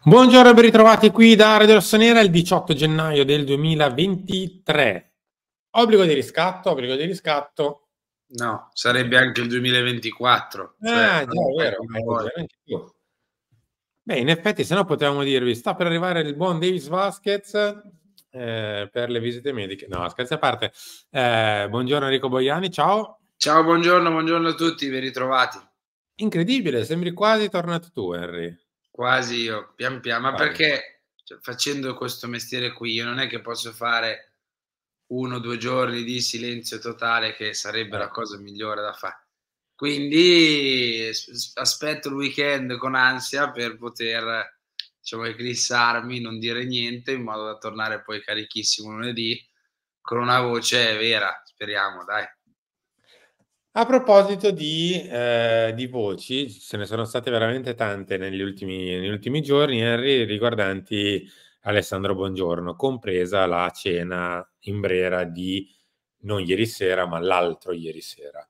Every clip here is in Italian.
Buongiorno e ben ritrovati qui da Radio Rossonera il 18 gennaio del 2023. Obbligo di riscatto, obbligo di riscatto. No, sarebbe anche il 2024. Già, è Fai vero, come hai vuoi. ragione anche tu. Beh, in effetti, se no potevamo dirvi, sta per arrivare il buon Davis Vasquez per le visite mediche. No, scherzi a parte. Buongiorno Enrico Boiani, ciao. Ciao, buongiorno a tutti, ben ritrovati. Incredibile, sembri quasi tornato tu, Henry. Quasi io, pian piano, ma Quasi. perché facendo questo mestiere qui io non è che posso fare 1 o 2 giorni di silenzio totale, che sarebbe la cosa migliore da quindi aspetto il weekend con ansia per poter, diciamo, eclissarmi, non dire niente, in modo da tornare poi carichissimo lunedì con una voce vera, speriamo dai. A proposito di voci, ce ne sono state veramente tante negli ultimi giorni, Henry, riguardanti Alessandro Bongiorno, compresa la cena in Brera di non ieri sera, ma l'altro ieri sera.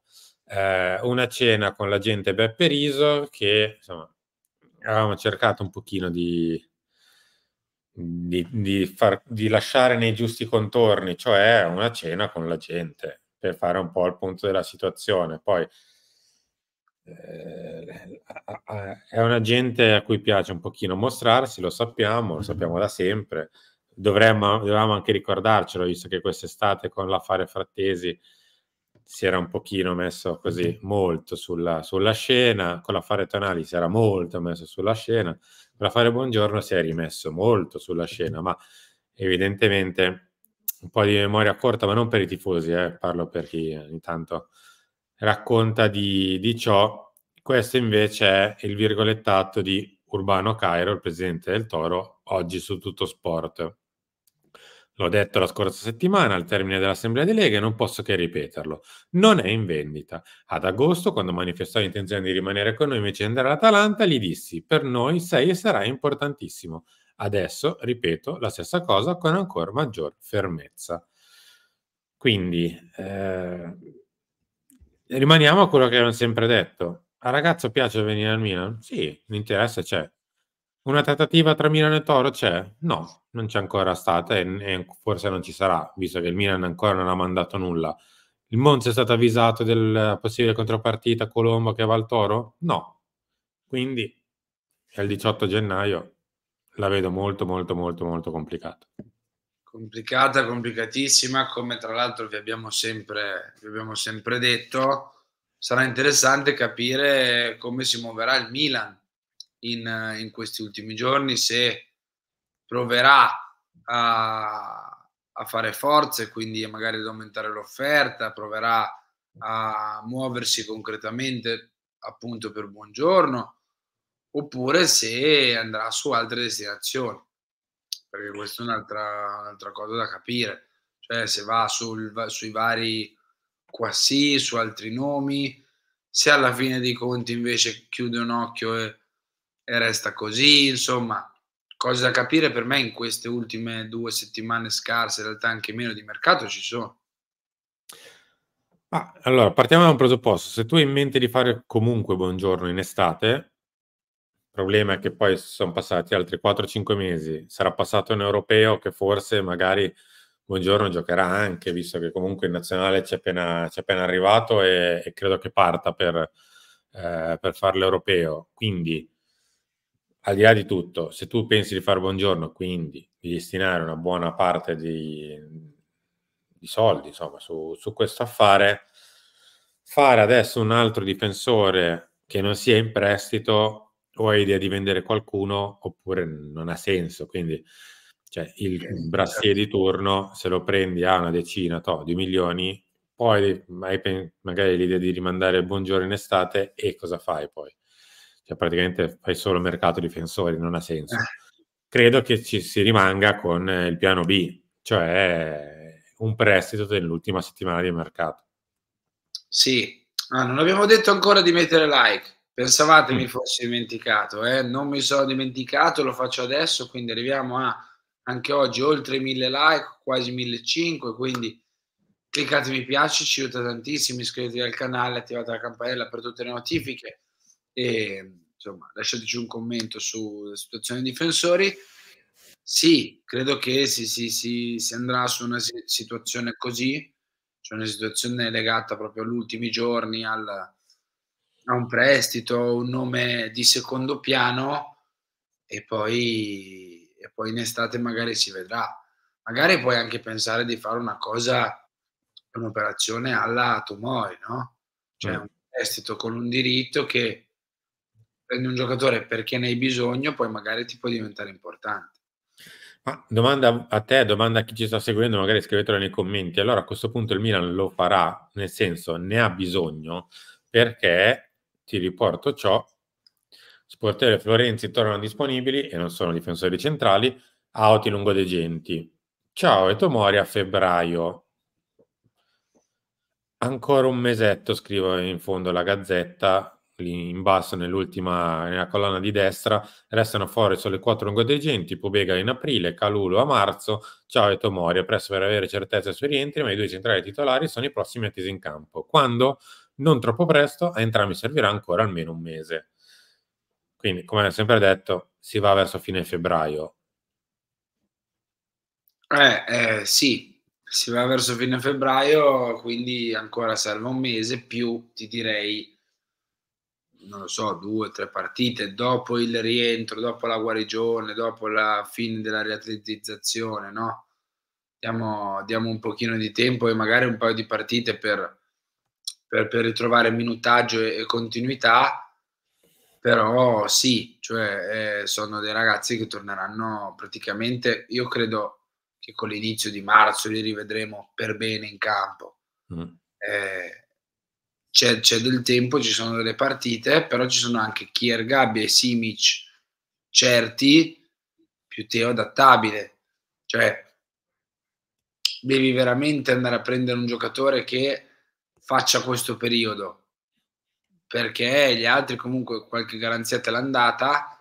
Una cena con la gente Beppe Riso che, insomma, avevamo cercato un pochino di lasciare nei giusti contorni, cioè una cena con la gente per fare un po' il punto della situazione. Poi è una gente a cui piace un pochino mostrarsi, lo sappiamo da sempre. Dovevamo anche ricordarcelo, visto che quest'estate con l'affare Frattesi si era un pochino messo così molto sulla scena, con l'affare Tonali si era molto messo sulla scena, con l'affare Buongiorno si è rimesso molto sulla scena, ma evidentemente un po' di memoria corta, ma non per i tifosi, parlo per chi intanto racconta di ciò. Questo invece è il virgolettato di Urbano Cairo, il presidente del Toro, oggi su Tutto Sport. L'ho detto la scorsa settimana al termine dell'Assemblea di Lega e non posso che ripeterlo. Non è in vendita. Ad agosto, quando manifestò l'intenzione di rimanere con noi invece di andare all'Atalanta, gli dissi: per noi sei e sarai importantissimo. Adesso ripeto la stessa cosa con ancora maggior fermezza. Quindi rimaniamo a quello che abbiamo sempre detto. Al ragazzo piace venire al Milan? Sì, l'interesse c'è. Una trattativa tra Milan e Toro c'è? No, non c'è ancora stata e forse non ci sarà, visto che il Milan ancora non ha mandato nulla. Il Monza è stato avvisato della possibile contropartita Colombo che va al Toro? No. Quindi è il 18 gennaio, la vedo molto molto molto molto complicata. Complicata, complicatissima, come tra l'altro vi abbiamo sempre detto. Sarà interessante capire come si muoverà il Milan in questi ultimi giorni, se proverà a fare forza e quindi magari ad aumentare l'offerta, proverà a muoversi concretamente appunto per Buongiorno, oppure se andrà su altre destinazioni, perché questa è un'altra cosa da capire. Cioè se va sui vari Quassì, su altri nomi, se alla fine dei conti invece chiude un occhio e resta così, insomma, cose da capire per me in queste ultime 2 settimane scarse, in realtà anche meno, di mercato ci sono. Allora, partiamo da un presupposto. Se tu hai in mente di fare comunque Buongiorno in estate, il problema è che poi son passati altri 4-5 mesi, sarà passato un europeo che forse magari Buongiorno giocherà anche, visto che comunque in nazionale c'è appena arrivato e credo che parta per far l'europeo. Quindi, al di là di tutto, se tu pensi di fare Buongiorno, quindi di destinare una buona parte di soldi, insomma, su questo affare, fare adesso un altro difensore che non sia in prestito, o hai idea di vendere qualcuno oppure non ha senso. Quindi, cioè, il Brassier Certo. di turno, se lo prendi a una decina di milioni, poi magari hai l'idea di rimandare il Buongiorno in estate e cosa fai poi? Cioè, praticamente fai solo mercato difensori, non ha senso. Credo che ci si rimanga con il piano B, cioè un prestito nell'ultima settimana di mercato. Sì. Non abbiamo detto ancora di mettere like. Pensavate mi Mh. fossi dimenticato, eh? Non mi sono dimenticato, lo faccio adesso, quindi arriviamo a anche oggi oltre 1000 like, quasi 1500, quindi cliccate mi piace, ci aiuta tantissimo, iscrivetevi al canale, attivate la campanella per tutte le notifiche e insomma, lasciateci un commento sulla situazione dei difensori. Sì, credo che si andrà su una situazione così, cioè una situazione legata proprio agli ultimi giorni, a un prestito, un nome di secondo piano, e poi in estate magari si vedrà. Magari puoi anche pensare di fare un'operazione alla Tomori, no, cioè un prestito con un diritto che prendi un giocatore perché ne hai bisogno, poi magari ti può diventare importante. Ma domanda a te, domanda a chi ci sta seguendo, magari scrivetelo nei commenti. Allora a questo punto il Milan lo farà, nel senso ne ha bisogno, perché ti riporto ciò, Sportello e Florenzi tornano disponibili e non sono difensori centrali, Auti lungodegenti. Ciao e Tomori a febbraio. Ancora un mesetto, scrivo in fondo la Gazzetta, lì in basso nella colonna di destra, restano fuori solo i 4 lungodirigenti, Pobega in aprile, Calulu a marzo, Ciao e Tomori, è presto per avere certezze sui rientri, ma i due centrali titolari sono i prossimi attesi in campo. Quando? Non troppo presto, a entrambi servirà ancora almeno un mese. Quindi, come ho sempre detto, si va verso fine febbraio. Sì, si va verso fine febbraio, quindi ancora serve un mese, più ti direi, non lo so, 2, 3 partite dopo il rientro, dopo la guarigione, dopo la fine della riatletizzazione, no, diamo un pochino di tempo e magari un paio di partite per ritrovare minutaggio e continuità. Però sì, cioè, sono dei ragazzi che torneranno praticamente, io credo che con l'inizio di marzo li rivedremo per bene in campo. Ehm, c'è del tempo, ci sono delle partite, però ci sono anche Kjaer, e Simic certi, più Teo adattabile. Cioè, devi veramente andare a prendere un giocatore che faccia questo periodo, perché gli altri comunque qualche garanzia te l'han data,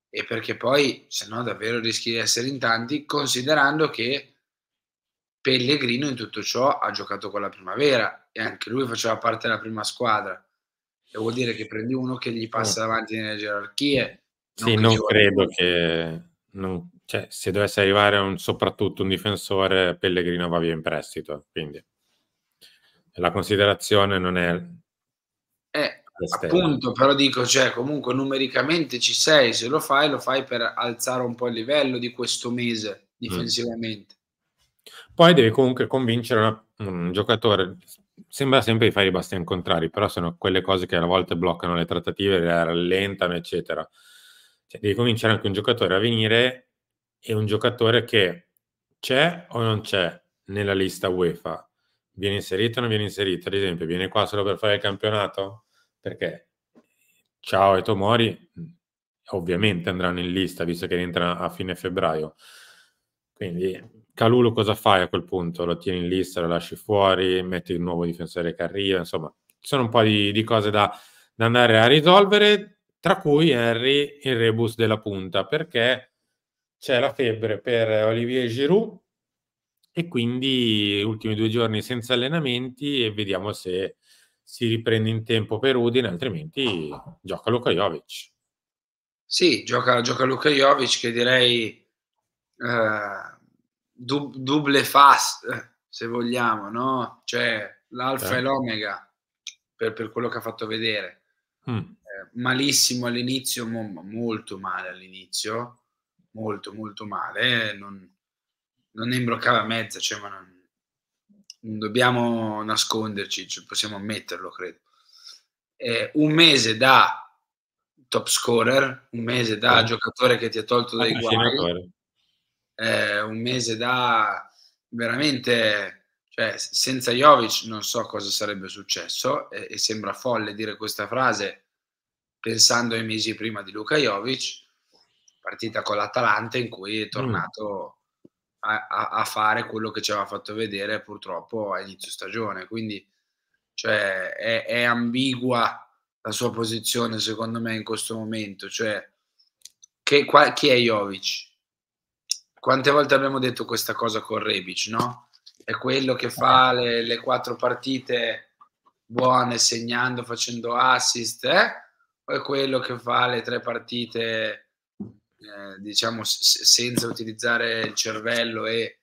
e perché poi se no davvero rischi di essere in tanti, considerando che Pellegrino in tutto ciò ha giocato con la Primavera e anche lui faceva parte della prima squadra. E vuol dire che prendi uno che gli passa davanti nelle gerarchie, non Sì, che non gioca credo che cioè, se dovesse arrivare soprattutto un difensore, Pellegrino va via in prestito, quindi la considerazione non è alle stelle. appunto, però dico, cioè comunque numericamente ci sei, se lo fai per alzare un po' il livello di questo mese difensivamente. Poi devi comunque convincere un giocatore, sembra sempre di fare i bastian contrari, però sono quelle cose che a volte bloccano le trattative, le rallentano, eccetera. Cioè, devi convincere anche un giocatore a venire, e un giocatore che c'è o non c'è nella lista UEFA. Viene inserito o non viene inserito? Ad esempio, viene qua solo per fare il campionato? Perché Ciao e Tomori ovviamente andranno in lista, visto che rientrano a fine febbraio. Quindi Calulu cosa fai a quel punto? Lo tieni in lista, lo lasci fuori, metti il nuovo difensore che arriva, insomma, ci sono un po' di cose da andare a risolvere, tra cui Henry, il rebus della punta, perché c'è la febbre per Olivier Giroud e quindi ultimi 2 giorni senza allenamenti e vediamo se si riprende in tempo per Udine, altrimenti gioca Luka Jovic. Sì, gioca Luka Jovic, che direi, double fast, se vogliamo, no, cioè l'alfa e l'omega per quello che ha fatto vedere. Malissimo all'inizio, molto male all'inizio, molto, molto male, non ne imbroccava mezza, cioè, ma non dobbiamo nasconderci, cioè possiamo ammetterlo, credo. Un mese da top scorer, un mese da giocatore che ti ha tolto Da dai guai, trascinatore. un mese da veramente, cioè senza Jovic non so cosa sarebbe successo, e sembra folle dire questa frase pensando ai mesi prima di Luka Jovic, partita con l'Atalanta in cui è tornato a fare quello che ci aveva fatto vedere purtroppo a inizio stagione. Quindi, cioè, è ambigua la sua posizione secondo me in questo momento. Cioè, chi è Jovic? Quante volte abbiamo detto questa cosa con Rebic, no? È quello che fa le 4 partite buone, segnando, facendo assist, o è quello che fa le 3 partite, diciamo senza utilizzare il cervello e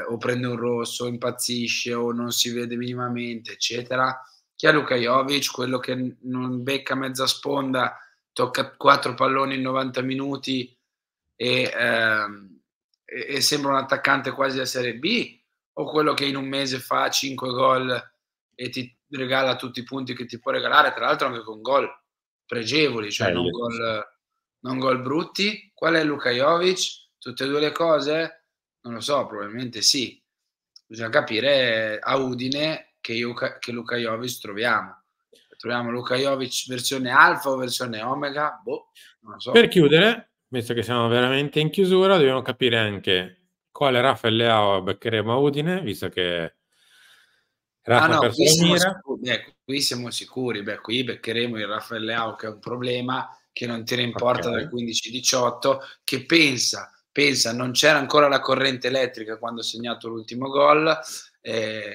o prende un rosso, o impazzisce, o non si vede minimamente, eccetera. Chi è Luka Jovic? Quello che non becca mezza sponda, tocca 4 palloni in 90 minuti e sembra un attaccante quasi da Serie B, o quello che in un mese fa 5 gol e ti regala tutti i punti che ti può regalare, tra l'altro anche con gol pregevoli, cioè non gol brutti? Qual è Luka Jovic? Tutte e 2 le cose? Non lo so, probabilmente sì. Bisogna capire a Udine che Luka Jovic troviamo. Troviamo Luka Jovic versione alfa o versione omega? Boh, non lo so. Per chiudere, visto che siamo veramente in chiusura, dobbiamo capire anche quale Rafael Leao beccheremo a Udine, visto che Rafa ha No, perso la mira. qui siamo sicuri. Qui beccheremo il Rafael Leao che è un problema, che non tira in porta dal Okay. 15-18, che pensa, non c'era ancora la corrente elettrica quando ha segnato l'ultimo gol.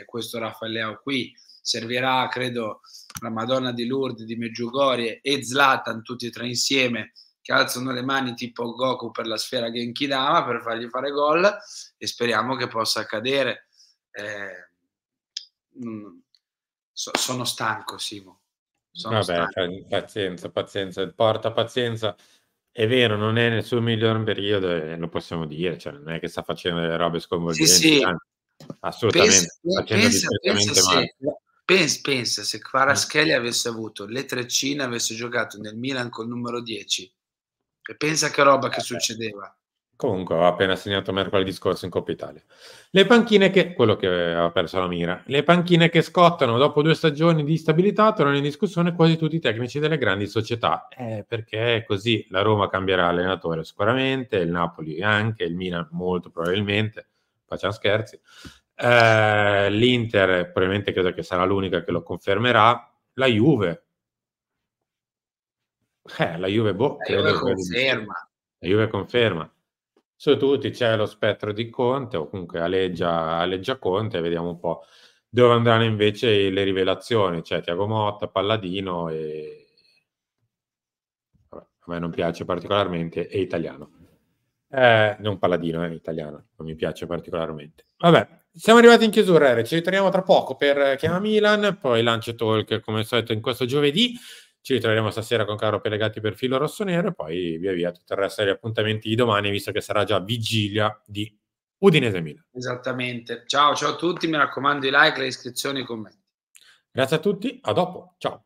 Questo Rafael Leao qui servirà, credo, la Madonna di Lourdes, di Medjugorje e Zlatan, tutti e tre insieme, che alzano le mani tipo Goku per la sfera Genkidama per fargli fare gol, e speriamo che possa accadere. Sono stanco, Simo. Sono Vabbè, stanco. pazienza, porta pazienza. È vero, non è nel suo miglior periodo e lo possiamo dire, cioè non è che sta facendo delle robe Sì, sconvolgenti, sì. anzi, assolutamente, sta facendo discretamente male. Pensa se Kvaratskhelia avesse avuto le treccine, avesse giocato nel Milan col numero 10. E pensa che roba che succedeva. Comunque aveva appena segnato mercoledì scorso in Coppa Italia. Le panchine che quello che aveva perso la mira. Le panchine che scottano dopo 2 stagioni di stabilità tornano in discussione quasi tutti i tecnici delle grandi società. Perché è così. La Roma cambierà allenatore sicuramente, il Napoli anche, il Milan molto probabilmente. Facciamo scherzi. L'Inter probabilmente credo che sarà l'unica che lo confermerà. La Juve. La Juve, Io credo di sì. conferma. La Juve conferma. Su tutti c'è lo spettro di Conte, o comunque aleggia Conte, vediamo un po' dove andranno invece le rivelazioni. C'è Thiago Motta, Palladino e vabbè, a me non piace particolarmente, è italiano. Non Palladino, è italiano, non mi piace particolarmente. Vabbè, siamo arrivati in chiusura, Ere. Ci ritorniamo tra poco per Chiama Milan, poi Lancio Talk come al solito in questo giovedì. Ci ritroveremo stasera con Caro Pelegatti per Filo Rossonero e poi via via tutto il resto degli appuntamenti di domani, visto che sarà già vigilia di Udinese Milan. Esattamente. Ciao a tutti, mi raccomando i like, le iscrizioni, i commenti. Grazie a tutti, a dopo, ciao.